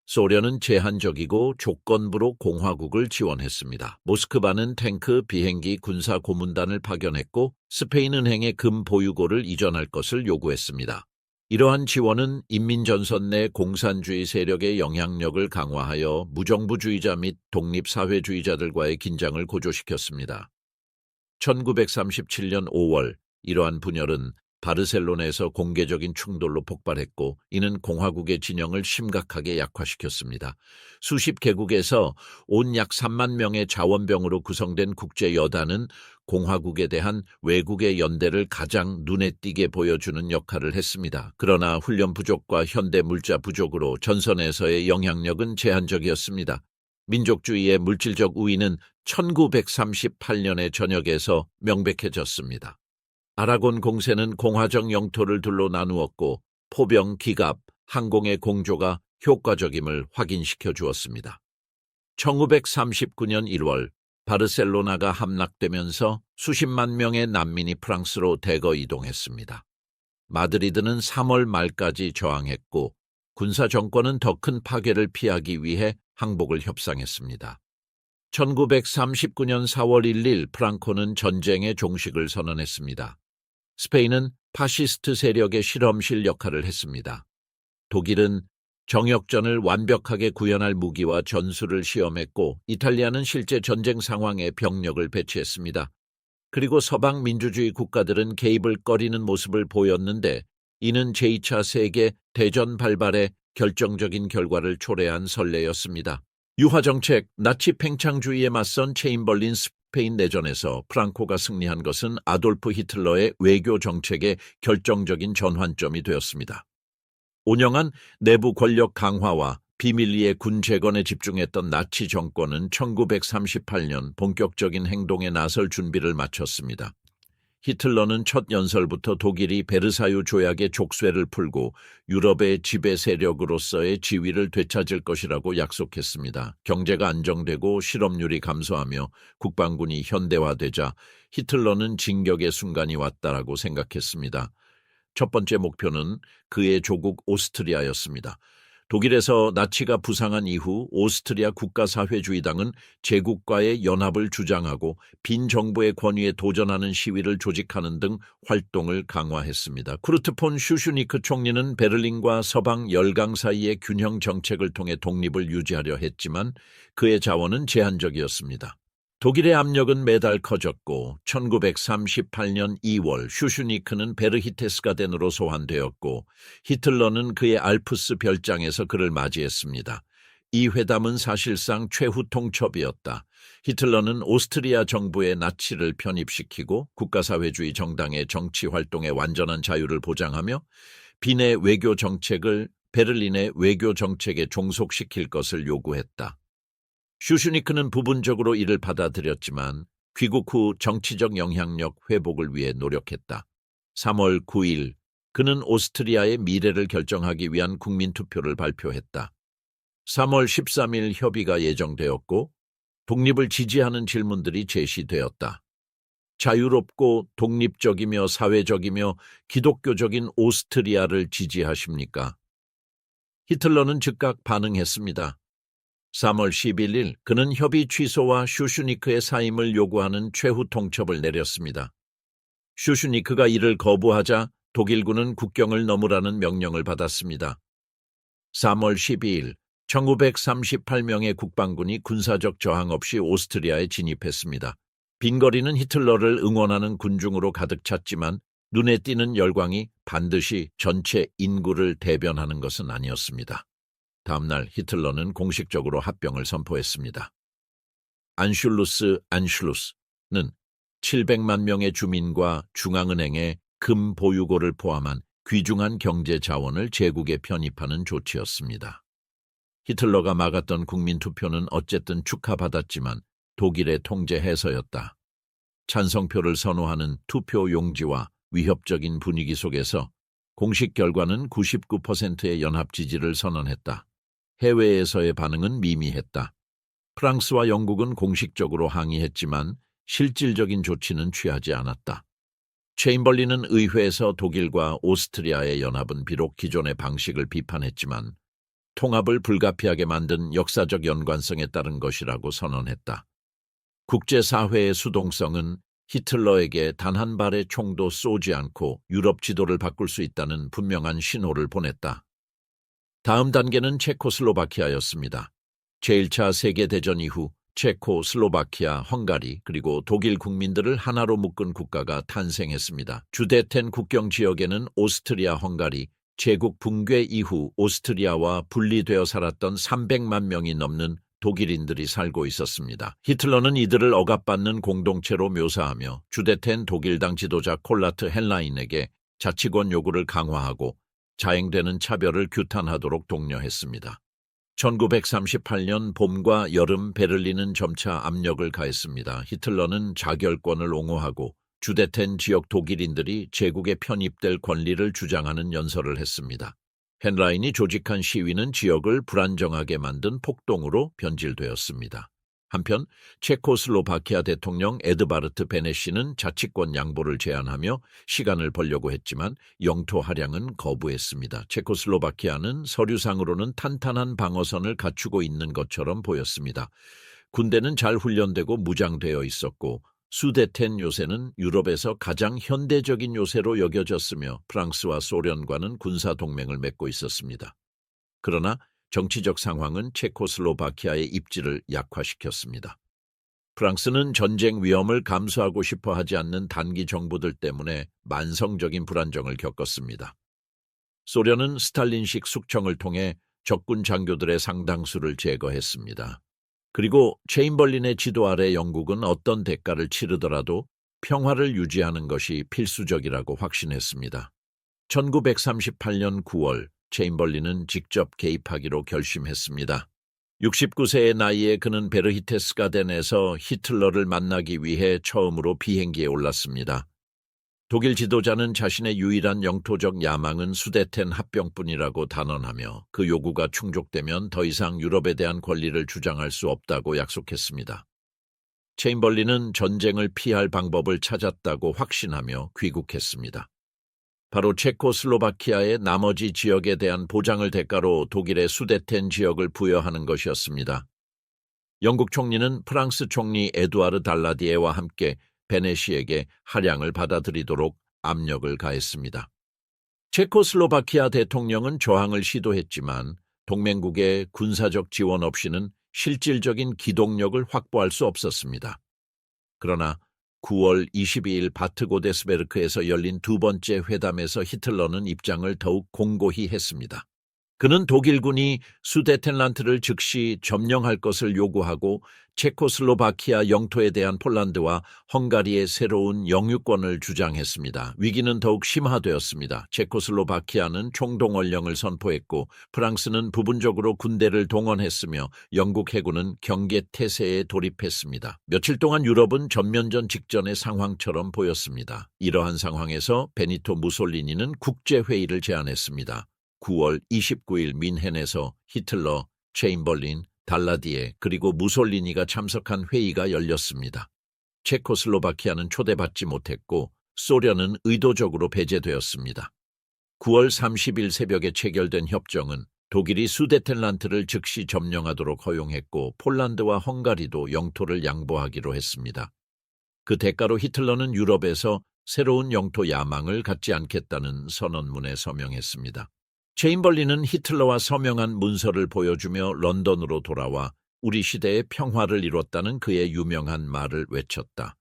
소련은 제한적이고 조건부로 공화국을 지원했습니다. 모스크바는 탱크, 비행기, 군사 고문단을 파견했고 스페인은행의 금 보유고를 이전할 것을 요구했습니다. 이러한 지원은 인민전선 내 공산주의 세력의 영향력을 강화하여 무정부주의자 및 독립사회주의자들과의 긴장을 고조시켰습니다. 1937년 5월 이러한 분열은 바르셀로나에서 공개적인 충돌로 폭발했고 이는 공화국의 진영을 심각하게 약화시켰습니다. 수십 개국에서 온 약 3만 명의 자원병으로 구성된 국제여단은 공화국에 대한 외국의 연대를 가장 눈에 띄게 보여주는 역할을 했습니다. 그러나 훈련 부족과 현대 물자 부족으로 전선에서의 영향력은 제한적이었습니다. 민족주의의 물질적 우위는 1938년의 전역에서 명백해졌습니다. 아라곤 공세는 공화정 영토를 둘로 나누었고 포병, 기갑, 항공의 공조가 효과적임을 확인시켜 주었습니다. 1939년 1월 바르셀로나가 함락되면서 수십만 명의 난민이 프랑스로 대거 이동했습니다. 마드리드는 3월 말까지 저항했고 군사 정권은 더 큰 파괴를 피하기 위해 항복을 협상했습니다. 1939년 4월 1일 프랑코는 전쟁의 종식을 선언했습니다. 스페인은 파시스트 세력의 실험실 역할을 했습니다. 독일은 정역전을 완벽하게 구현할 무기와 전술을 시험했고 이탈리아는 실제 전쟁 상황에 병력을 배치했습니다. 그리고 서방 민주주의 국가들은 개입을 꺼리는 모습을 보였는데 이는 제2차 세계 대전 발발에 결정적인 결과를 초래한 선례였습니다. 유화정책, 나치 팽창주의에 맞선 체인벌린 스페인 내전에서 프랑코가 승리한 것은 아돌프 히틀러의 외교 정책의 결정적인 전환점이 되었습니다. 온영한 내부 권력 강화와 비밀리에 군 재건에 집중했던 나치 정권은 1938년 본격적인 행동에 나설 준비를 마쳤습니다. 히틀러는 첫 연설부터 독일이 베르사유 조약의 족쇄를 풀고 유럽의 지배 세력으로서의 지위를 되찾을 것이라고 약속했습니다. 경제가 안정되고 실업률이 감소하며 국방군이 현대화되자 히틀러는 진격의 순간이 왔다라고 생각했습니다. 첫 번째 목표는 그의 조국 오스트리아였습니다. 독일에서 나치가 부상한 이후 오스트리아 국가사회주의당은 제국과의 연합을 주장하고 빈 정부의 권위에 도전하는 시위를 조직하는 등 활동을 강화했습니다. 쿠르트 폰 슈슈니크 총리는 베를린과 서방 열강 사이의 균형 정책을 통해 독립을 유지하려 했지만 그의 자원은 제한적이었습니다. 독일의 압력은 매달 커졌고 1938년 2월 슈슈니크는 베르히테스가덴으로 소환되었고 히틀러는 그의 알프스 별장에서 그를 맞이했습니다. 이 회담은 사실상 최후 통첩이었다. 히틀러는 오스트리아 정부의 나치를 편입시키고 국가사회주의 정당의 정치 활동에 완전한 자유를 보장하며 빈의 외교 정책을 베를린의 외교 정책에 종속시킬 것을 요구했다. 슈슈니크는 부분적으로 이를 받아들였지만 귀국 후 정치적 영향력 회복을 위해 노력했다. 3월 9일 그는 오스트리아의 미래를 결정하기 위한 국민투표를 발표했다. 3월 13일 협의가 예정되었고 독립을 지지하는 질문들이 제시되었다. 자유롭고 독립적이며 사회적이며 기독교적인 오스트리아를 지지하십니까? 히틀러는 즉각 반응했습니다. 3월 11일 그는 협의 취소와 슈슈니크의 사임을 요구하는 최후 통첩을 내렸습니다. 슈슈니크가 이를 거부하자 독일군은 국경을 넘으라는 명령을 받았습니다. 3월 12일 1938명의 국방군이 군사적 저항 없이 오스트리아에 진입했습니다. 빈거리는 히틀러를 응원하는 군중으로 가득 찼지만 눈에 띄는 열광이 반드시 전체 인구를 대변하는 것은 아니었습니다. 다음 날 히틀러는 공식적으로 합병을 선포했습니다. 안슐루스는 700만 명의 주민과 중앙은행의 금 보유고를 포함한 귀중한 경제 자원을 제국에 편입하는 조치였습니다. 히틀러가 막았던 국민투표는 어쨌든 축하받았지만 독일의 통제 해서였다. 찬성표를 선호하는 투표 용지와 위협적인 분위기 속에서 공식 결과는 99%의 연합 지지를 선언했다. 해외에서의 반응은 미미했다. 프랑스와 영국은 공식적으로 항의했지만 실질적인 조치는 취하지 않았다. 체인벌린은 의회에서 독일과 오스트리아의 연합은 비록 기존의 방식을 비판했지만 통합을 불가피하게 만든 역사적 연관성에 따른 것이라고 선언했다. 국제사회의 수동성은 히틀러에게 단 한 발의 총도 쏘지 않고 유럽 지도를 바꿀 수 있다는 분명한 신호를 보냈다. 다음 단계는 체코슬로바키아였습니다. 제1차 세계대전 이후 체코슬로바키아, 헝가리 그리고 독일 국민들을 하나로 묶은 국가가 탄생했습니다. 주데텐 국경 지역에는 오스트리아, 헝가리, 제국 붕괴 이후 오스트리아와 분리되어 살았던 300만 명이 넘는 독일인들이 살고 있었습니다. 히틀러는 이들을 억압받는 공동체로 묘사하며 주데텐 독일당 지도자 콜라트 헬라인에게 자치권 요구를 강화하고 자행되는 차별을 규탄하도록 독려했습니다. 1938년 봄과 여름 베를린은 점차 압력을 가했습니다. 히틀러는 자결권을 옹호하고 주데텐 지역 독일인들이 제국에 편입될 권리를 주장하는 연설을 했습니다. 헨라인이 조직한 시위는 지역을 불안정하게 만든 폭동으로 변질되었습니다. 한편 체코슬로바키아 대통령 에드바르트 베네시는 자치권 양보를 제안하며 시간을 벌려고 했지만 영토 할양은 거부했습니다. 체코슬로바키아는 서류상으로는 탄탄한 방어선을 갖추고 있는 것처럼 보였습니다. 군대는 잘 훈련되고 무장되어 있었고 수데텐 요새는 유럽에서 가장 현대적인 요새로 여겨졌으며 프랑스와 소련과는 군사동맹을 맺고 있었습니다. 그러나 정치적 상황은 체코슬로바키아의 입지를 약화시켰습니다. 프랑스는 전쟁 위험을 감수하고 싶어 하지 않는 단기 정부들 때문에 만성적인 불안정을 겪었습니다. 소련은 스탈린식 숙청을 통해 적군 장교들의 상당수를 제거했습니다. 그리고 체인벌린의 지도 아래 영국은 어떤 대가를 치르더라도 평화를 유지하는 것이 필수적이라고 확신했습니다. 1938년 9월 체인벌린은 직접 개입하기로 결심했습니다. 69세의 나이에 그는 베르히테스가덴에서 히틀러를 만나기 위해 처음으로 비행기에 올랐습니다. 독일 지도자는 자신의 유일한 영토적 야망은 수데텐 합병뿐이라고 단언하며 그 요구가 충족되면 더 이상 유럽에 대한 권리를 주장할 수 없다고 약속했습니다. 체인벌린은 전쟁을 피할 방법을 찾았다고 확신하며 귀국했습니다. 바로 체코슬로바키아의 나머지 지역에 대한 보장을 대가로 독일의 수데텐 지역을 부여하는 것이었습니다. 영국 총리는 프랑스 총리 에두아르 달라디에와 함께 베네시에게 할양을 받아들이도록 압력을 가했습니다. 체코슬로바키아 대통령은 저항을 시도했지만 동맹국의 군사적 지원 없이는 실질적인 기동력을 확보할 수 없었습니다. 그러나 9월 22일 바트고데스베르크에서 열린 두 번째 회담에서 히틀러는 입장을 더욱 공고히 했습니다. 그는 독일군이 수데텐란트를 즉시 점령할 것을 요구하고 체코슬로바키아 영토에 대한 폴란드와 헝가리의 새로운 영유권을 주장했습니다. 위기는 더욱 심화되었습니다. 체코슬로바키아는 총동원령을 선포했고 프랑스는 부분적으로 군대를 동원했으며 영국 해군은 경계 태세에 돌입했습니다. 며칠 동안 유럽은 전면전 직전의 상황처럼 보였습니다. 이러한 상황에서 베니토 무솔리니는 국제회의를 제안했습니다. 9월 29일 민헨에서 히틀러, 체인벌린, 달라디에 그리고 무솔리니가 참석한 회의가 열렸습니다. 체코슬로바키아는 초대받지 못했고 소련은 의도적으로 배제되었습니다. 9월 30일 새벽에 체결된 협정은 독일이 수데텐란트를 즉시 점령하도록 허용했고 폴란드와 헝가리도 영토를 양보하기로 했습니다. 그 대가로 히틀러는 유럽에서 새로운 영토 야망을 갖지 않겠다는 선언문에 서명했습니다. 체인벌린은 히틀러와 서명한 문서를 보여주며 런던으로 돌아와 우리 시대의 평화를 이뤘다는 그의 유명한 말을 외쳤다.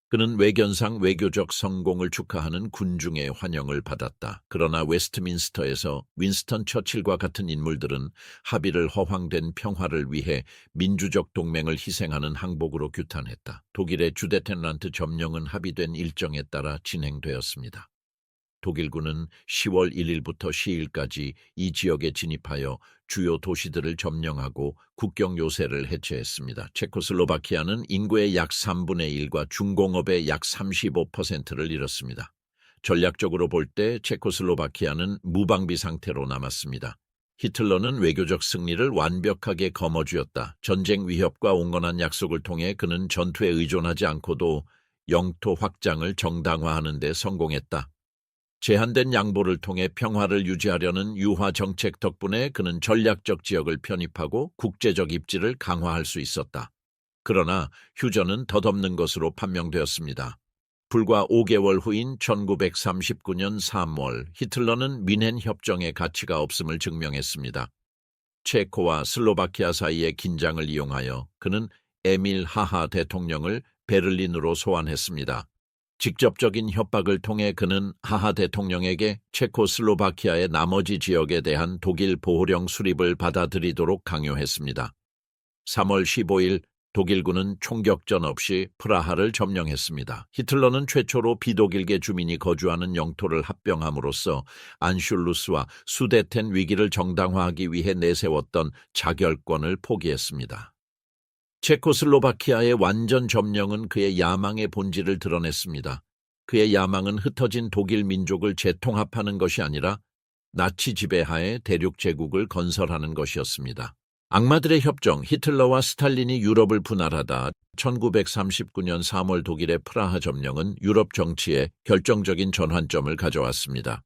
그는 외견상 외교적 성공을 축하하는 군중의 환영을 받았다. 그러나 웨스트민스터에서 윈스턴 처칠과 같은 인물들은 합의를 허황된 평화를 위해 민주적 동맹을 희생하는 항복으로 규탄했다. 독일의 주데텐란트 점령은 합의된 일정에 따라 진행되었습니다. 독일군은 10월 1일부터 10일까지 이 지역에 진입하여 주요 도시들을 점령하고 국경 요새를 해체했습니다. 체코슬로바키아는 인구의 약 3분의 1과 중공업의 약 35%를 잃었습니다. 전략적으로 볼 때 체코슬로바키아는 무방비 상태로 남았습니다. 히틀러는 외교적 승리를 완벽하게 거머쥐었다. 전쟁 위협과 온건한 약속을 통해 그는 전투에 의존하지 않고도 영토 확장을 정당화하는 데 성공했다. 제한된 양보를 통해 평화를 유지하려는 유화 정책 덕분에 그는 전략적 지역을 편입하고 국제적 입지를 강화할 수 있었다. 그러나 휴전은 덧없는 것으로 판명되었습니다. 불과 5개월 후인 1939년 3월 히틀러는 민헨 협정의 가치가 없음을 증명했습니다. 체코와 슬로바키아 사이의 긴장을 이용하여 그는 에밀 하하 대통령을 베를린으로 소환했습니다. 직접적인 협박을 통해 그는 하하 대통령에게 체코슬로바키아의 나머지 지역에 대한 독일 보호령 수립을 받아들이도록 강요했습니다. 3월 15일 독일군은 총격전 없이 프라하를 점령했습니다. 히틀러는 최초로 비독일계 주민이 거주하는 영토를 합병함으로써 안슐루스와 수데텐 위기를 정당화하기 위해 내세웠던 자결권을 포기했습니다. 체코슬로바키아의 완전 점령은 그의 야망의 본질을 드러냈습니다. 그의 야망은 흩어진 독일 민족을 재통합하는 것이 아니라 나치 지배하에 대륙 제국을 건설하는 것이었습니다. 악마들의 협정, 히틀러와 스탈린이 유럽을 분할하다 1939년 3월 독일의 프라하 점령은 유럽 정치에 결정적인 전환점을 가져왔습니다.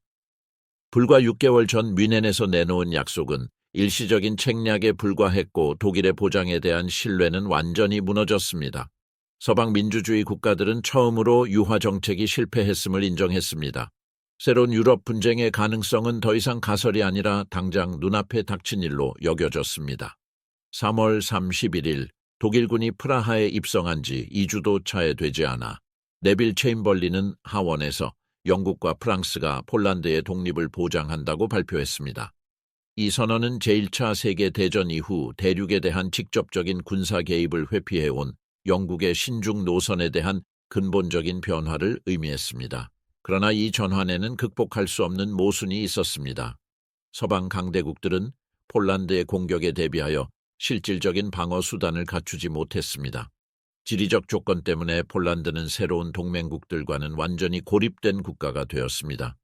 불과 6개월 전 뮌헨에서 내놓은 약속은 일시적인 책략에 불과했고 독일의 보장에 대한 신뢰는 완전히 무너졌습니다. 서방 민주주의 국가들은 처음으로 유화 정책이 실패했음을 인정했습니다. 새로운 유럽 분쟁의 가능성은 더 이상 가설이 아니라 당장 눈앞에 닥친 일로 여겨졌습니다. 3월 31일 독일군이 프라하에 입성한 지 2주도 차에 되지 않아 네빌 체인벌린은 하원에서 영국과 프랑스가 폴란드의 독립을 보장한다고 발표했습니다. 이 선언은 제1차 세계대전 이후 대륙에 대한 직접적인 군사 개입을 회피해온 영국의 신중 노선에 대한 근본적인 변화를 의미했습니다. 그러나 이 전환에는 극복할 수 없는 모순이 있었습니다. 서방 강대국들은 폴란드의 공격에 대비하여 실질적인 방어 수단을 갖추지 못했습니다. 지리적 조건 때문에 폴란드는 새로운 동맹국들과는 완전히 고립된 국가가 되었습니다.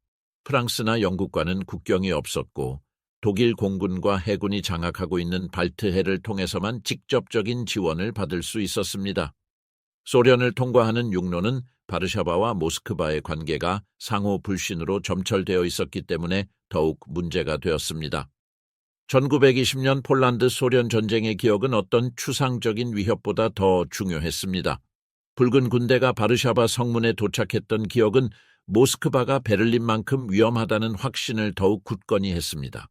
프랑스나 영국과는 국경이 없었고 독일 공군과 해군이 장악하고 있는 발트해를 통해서만 직접적인 지원을 받을 수 있었습니다. 소련을 통과하는 육로는 바르샤바와 모스크바의 관계가 상호 불신으로 점철되어 있었기 때문에 더욱 문제가 되었습니다. 1920년 폴란드 소련 전쟁의 기억은 어떤 추상적인 위협보다 더 중요했습니다. 붉은 군대가 바르샤바 성문에 도착했던 기억은 모스크바가 베를린만큼 위험하다는 확신을 더욱 굳건히 했습니다.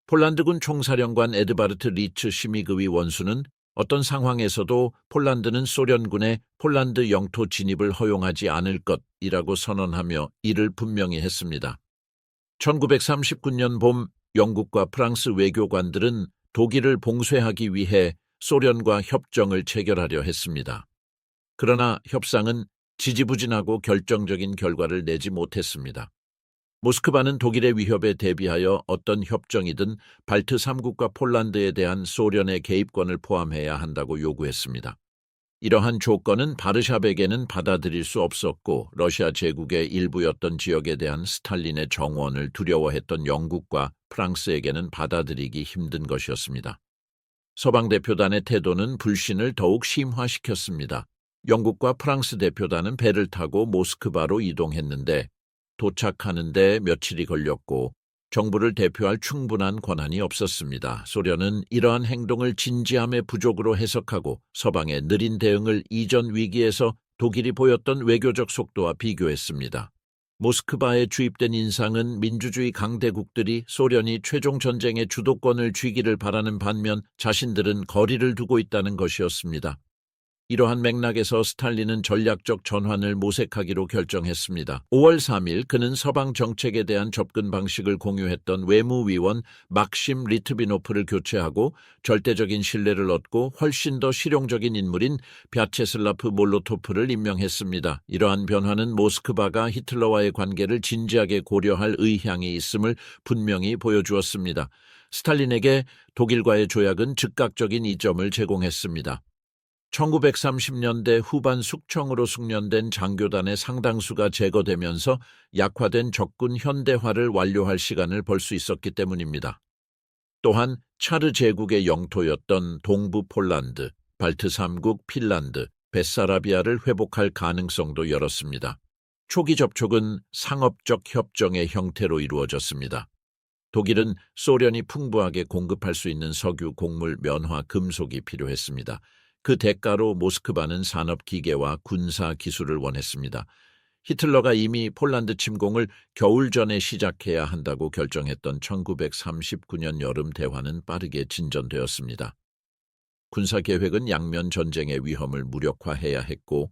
폴란드군 총사령관 에드바르트 리츠 시미그위 원수는 어떤 상황에서도 폴란드는 소련군의 폴란드 영토 진입을 허용하지 않을 것이라고 선언하며 이를 분명히 했습니다. 1939년 봄 영국과 프랑스 외교관들은 독일을 봉쇄하기 위해 소련과 협정을 체결하려 했습니다. 그러나 협상은 지지부진하고 결정적인 결과를 내지 못했습니다. 모스크바는 독일의 위협에 대비하여 어떤 협정이든 발트 3국과 폴란드에 대한 소련의 개입권을 포함해야 한다고 요구했습니다. 이러한 조건은 바르샤베에게는 받아들일 수 없었고 러시아 제국의 일부였던 지역에 대한 스탈린의 정원을 두려워했던 영국과 프랑스에게는 받아들이기 힘든 것이었습니다. 서방 대표단의 태도는 불신을 더욱 심화시켰습니다. 영국과 프랑스 대표단은 배를 타고 모스크바로 이동했는데 도착하는 데 며칠이 걸렸고 정부를 대표할 충분한 권한이 없었습니다. 소련은 이러한 행동을 진지함의 부족으로 해석하고 서방의 느린 대응을 이전 위기에서 독일이 보였던 외교적 속도와 비교했습니다. 모스크바에 주입된 인상은 민주주의 강대국들이 소련이 최종 전쟁의 주도권을 쥐기를 바라는 반면 자신들은 거리를 두고 있다는 것이었습니다. 이러한 맥락에서 스탈린은 전략적 전환을 모색하기로 결정했습니다. 5월 3일 그는 서방 정책에 대한 접근 방식을 공유했던 외무위원 막심 리트비노프를 교체하고 절대적인 신뢰를 얻고 훨씬 더 실용적인 인물인 벼체슬라프 몰로토프를 임명했습니다. 이러한 변화는 모스크바가 히틀러와의 관계를 진지하게 고려할 의향이 있음을 분명히 보여주었습니다. 스탈린에게 독일과의 조약은 즉각적인 이점을 제공했습니다. 1930년대 후반 숙청으로 숙련된 장교단의 상당수가 제거되면서 약화된 적군 현대화를 완료할 시간을 벌 수 있었기 때문입니다. 또한 차르 제국의 영토였던 동부 폴란드, 발트 3국 핀란드, 베사라비아를 회복할 가능성도 열었습니다. 초기 접촉은 상업적 협정의 형태로 이루어졌습니다. 독일은 소련이 풍부하게 공급할 수 있는 석유, 곡물, 면화, 금속이 필요했습니다. 그 대가로 모스크바는 산업기계와 군사기술을 원했습니다. 히틀러가 이미 폴란드 침공을 겨울 전에 시작해야 한다고 결정했던 1939년 여름 대화는 빠르게 진전되었습니다. 군사계획은 양면 전쟁의 위험을 무력화해야 했고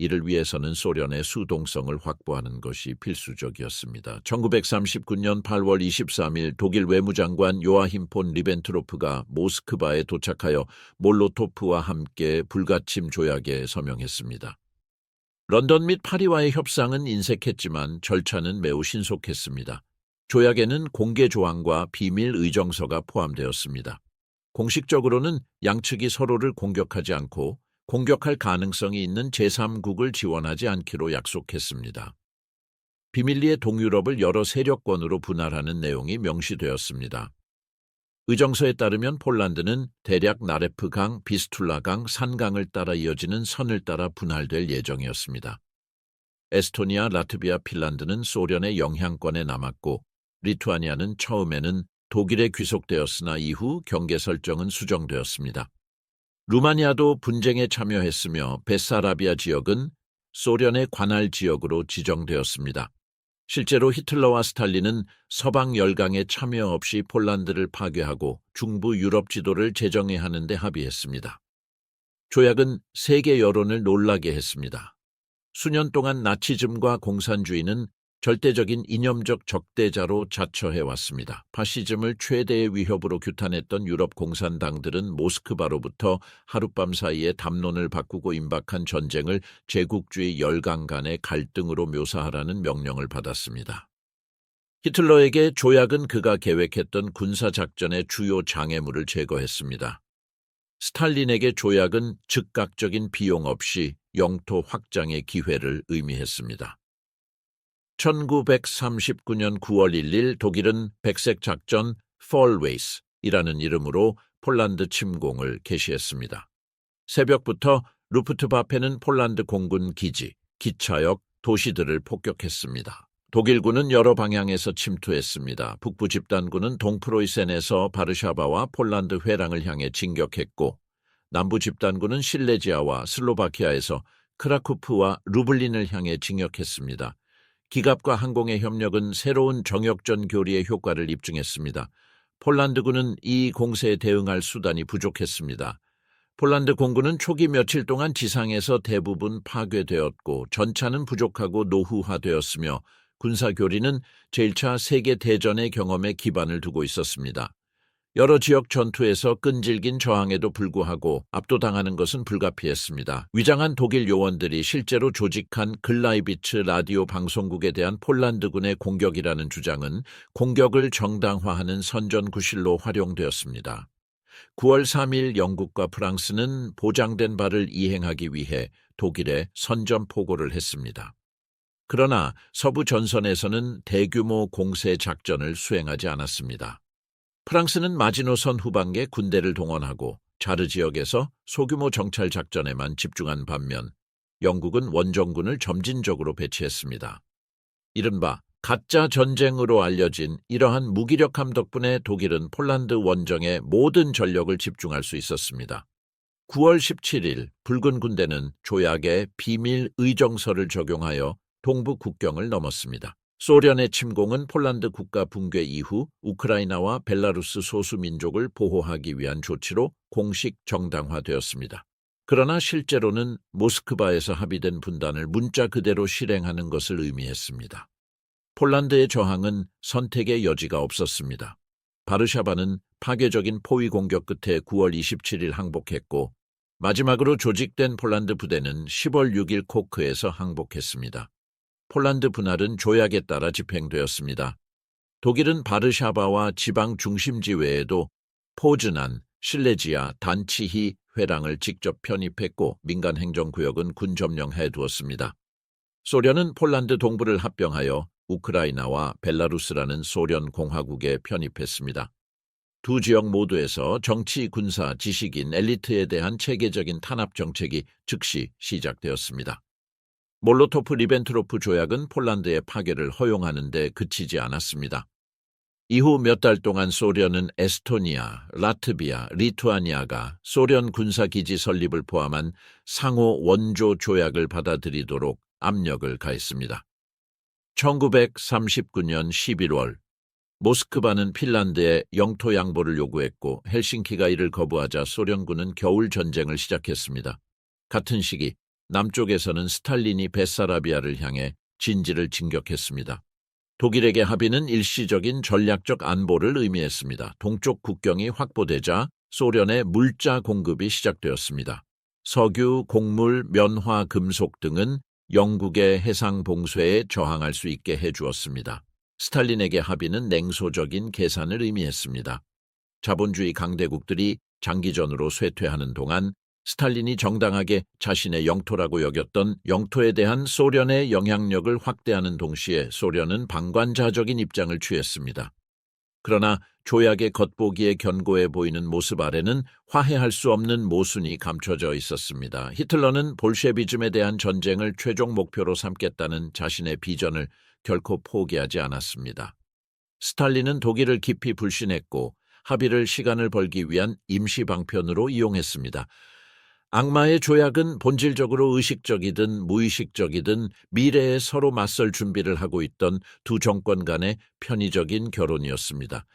이를 위해서는 소련의 수동성을 확보하는 것이 필수적이었습니다. 1939년 8월 23일 독일 외무장관 요아힘 폰 리벤트로프가 모스크바에 도착하여 몰로토프와 함께 불가침 조약에 서명했습니다. 런던 및 파리와의 협상은 인색했지만 절차는 매우 신속했습니다. 조약에는 공개 조항과 비밀 의정서가 포함되었습니다. 공식적으로는 양측이 서로를 공격하지 않고 공격할 가능성이 있는 제3국을 지원하지 않기로 약속했습니다. 비밀리에 동유럽을 여러 세력권으로 분할하는 내용이 명시되었습니다. 의정서에 따르면 폴란드는 대략 나레프강, 비스툴라강, 산강을 따라 이어지는 선을 따라 분할될 예정이었습니다. 에스토니아, 라트비아, 핀란드는 소련의 영향권에 남았고 리투아니아는 처음에는 독일에 귀속되었으나 이후 경계 설정은 수정되었습니다. 루마니아도 분쟁에 참여했으며 베사라비아 지역은 소련의 관할 지역으로 지정되었습니다. 실제로 히틀러와 스탈린은 서방 열강에 참여 없이 폴란드를 파괴하고 중부 유럽 지도를 재정해야 하는데 합의했습니다. 조약은 세계 여론을 놀라게 했습니다. 수년 동안 나치즘과 공산주의는 절대적인 이념적 적대자로 자처해왔습니다. 파시즘을 최대의 위협으로 규탄했던 유럽 공산당들은 모스크바로부터 하룻밤 사이에 담론을 바꾸고 임박한 전쟁을 제국주의 열강 간의 갈등으로 묘사하라는 명령을 받았습니다. 히틀러에게 조약은 그가 계획했던 군사작전의 주요 장애물을 제거했습니다. 스탈린에게 조약은 즉각적인 비용 없이 영토 확장의 기회를 의미했습니다. 1939년 9월 1일 독일은 백색 작전 폴웨이스이라는 이름으로 폴란드 침공을 개시했습니다. 새벽부터 루프트바페는 폴란드 공군 기지, 기차역, 도시들을 폭격했습니다. 독일군은 여러 방향에서 침투했습니다. 북부 집단군은 동프로이센에서 바르샤바와 폴란드 회랑을 향해 진격했고, 남부 집단군은 실레지아와 슬로바키아에서 크라쿠프와 루블린을 향해 진격했습니다. 기갑과 항공의 협력은 새로운 정역전 교리의 효과를 입증했습니다. 폴란드군은 이 공세에 대응할 수단이 부족했습니다. 폴란드 공군은 초기 며칠 동안 지상에서 대부분 파괴되었고 전차는 부족하고 노후화되었으며 군사교리는 제1차 세계대전의 경험에 기반을 두고 있었습니다. 여러 지역 전투에서 끈질긴 저항에도 불구하고 압도당하는 것은 불가피했습니다. 위장한 독일 요원들이 실제로 조직한 글라이비츠 라디오 방송국에 대한 폴란드군의 공격이라는 주장은 공격을 정당화하는 선전구실로 활용되었습니다. 9월 3일 영국과 프랑스는 보장된 바를 이행하기 위해 독일에 선전포고를 했습니다. 그러나 서부 전선에서는 대규모 공세 작전을 수행하지 않았습니다. 프랑스는 마지노선 후방에 군대를 동원하고 자르 지역에서 소규모 정찰 작전에만 집중한 반면 영국은 원정군을 점진적으로 배치했습니다. 이른바 가짜 전쟁으로 알려진 이러한 무기력함 덕분에 독일은 폴란드 원정에 모든 전력을 집중할 수 있었습니다. 9월 17일 붉은 군대는 조약에 비밀 의정서를 적용하여 동부 국경을 넘었습니다. 소련의 침공은 폴란드 국가 붕괴 이후 우크라이나와 벨라루스 소수 민족을 보호하기 위한 조치로 공식 정당화되었습니다. 그러나 실제로는 모스크바에서 합의된 분단을 문자 그대로 실행하는 것을 의미했습니다. 폴란드의 저항은 선택의 여지가 없었습니다. 바르샤바는 파괴적인 포위 공격 끝에 9월 27일 항복했고 마지막으로 조직된 폴란드 부대는 10월 6일 코크에서 항복했습니다. 폴란드 분할은 조약에 따라 집행되었습니다. 독일은 바르샤바와 지방 중심지 외에도 포즈난, 실레지아, 단치히 회랑을 직접 편입했고 민간 행정구역은 군 점령해 두었습니다. 소련은 폴란드 동부를 합병하여 우크라이나와 벨라루스라는 소련 공화국에 편입했습니다. 두 지역 모두에서 정치, 군사, 지식인, 엘리트에 대한 체계적인 탄압 정책이 즉시 시작되었습니다. 몰로토프-리벤트로프 조약은 폴란드의 파괴를 허용하는 데 그치지 않았습니다. 이후 몇 달 동안 소련은 에스토니아, 라트비아, 리투아니아가 소련 군사기지 설립을 포함한 상호 원조 조약을 받아들이도록 압력을 가했습니다. 1939년 11월 모스크바는 핀란드에 영토 양보를 요구했고 헬싱키가 이를 거부하자 소련군은 겨울 전쟁을 시작했습니다. 같은 시기 남쪽에서는 스탈린이 베사라비아를 향해 진지를 진격했습니다. 독일에게 합의는 일시적인 전략적 안보를 의미했습니다. 동쪽 국경이 확보되자 소련의 물자 공급이 시작되었습니다. 석유, 곡물, 면화, 금속 등은 영국의 해상 봉쇄에 저항할 수 있게 해주었습니다. 스탈린에게 합의는 냉소적인 계산을 의미했습니다. 자본주의 강대국들이 장기전으로 쇠퇴하는 동안 스탈린이 정당하게 자신의 영토라고 여겼던 영토에 대한 소련의 영향력을 확대하는 동시에 소련은 방관자적인 입장을 취했습니다. 그러나 조약의 겉보기에 견고해 보이는 모습 아래는 화해할 수 없는 모순이 감춰져 있었습니다. 히틀러는 볼셰비즘에 대한 전쟁을 최종 목표로 삼겠다는 자신의 비전을 결코 포기하지 않았습니다. 스탈린은 독일을 깊이 불신했고 합의를 시간을 벌기 위한 임시 방편으로 이용했습니다. 악마의 조약은 본질적으로 의식적이든 무의식적이든 미래에 서로 맞설 준비를 하고 있던 두 정권 간의 편의적인 결혼이었습니다.